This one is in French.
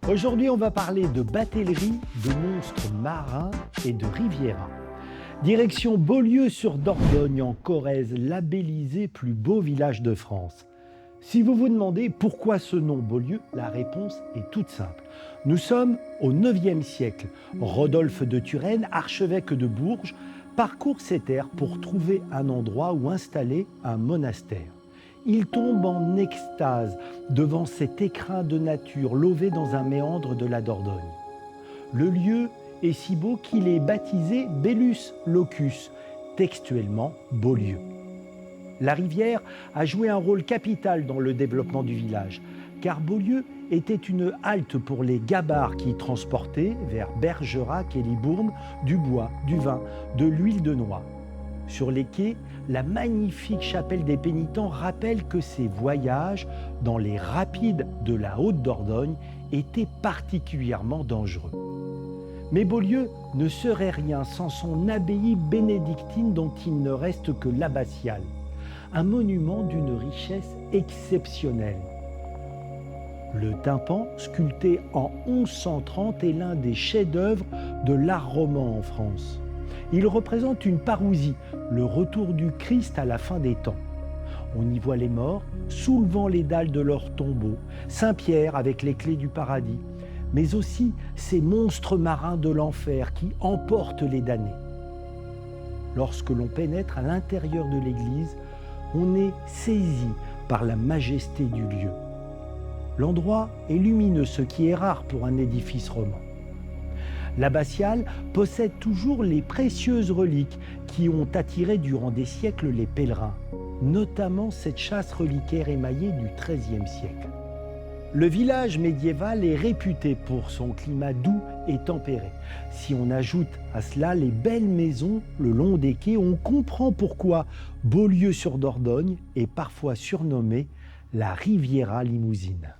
Aujourd'hui, on va parler de batellerie, de monstres marins et de Riviera. Direction Beaulieu-sur-Dordogne en Corrèze, labellisé plus beau village de France. Si vous vous demandez pourquoi ce nom Beaulieu, la réponse est toute simple. Nous sommes au IXe siècle. Rodolphe de Turenne, archevêque de Bourges, parcourt ces terres pour trouver un endroit où installer un monastère. Il tombe en extase devant cet écrin de nature lové dans un méandre de la Dordogne. Le lieu est si beau qu'il est baptisé Bellus Locus, textuellement Beaulieu. La rivière a joué un rôle capital dans le développement du village, car Beaulieu était une halte pour les gabarres qui transportaient vers Bergerac et Libourne du bois, du vin, de l'huile de noix. Sur les quais, la magnifique chapelle des Pénitents rappelle que ces voyages dans les rapides de la Haute-Dordogne étaient particulièrement dangereux. Mais Beaulieu ne serait rien sans son abbaye bénédictine dont il ne reste que l'abbatiale, un monument d'une richesse exceptionnelle. Le tympan, sculpté en 1130, est l'un des chefs-d'œuvre de l'art roman en France. Il représente une parousie, le retour du Christ à la fin des temps. On y voit les morts soulevant les dalles de leur tombeau, Saint-Pierre avec les clés du paradis, mais aussi ces monstres marins de l'enfer qui emportent les damnés. Lorsque l'on pénètre à l'intérieur de l'église, on est saisi par la majesté du lieu. L'endroit est lumineux, ce qui est rare pour un édifice roman. L'abbatiale possède toujours les précieuses reliques qui ont attiré durant des siècles les pèlerins, notamment cette châsse reliquaire émaillée du XIIIe siècle. Le village médiéval est réputé pour son climat doux et tempéré. Si on ajoute à cela les belles maisons le long des quais, on comprend pourquoi Beaulieu-sur-Dordogne est parfois surnommée la Riviera limousine.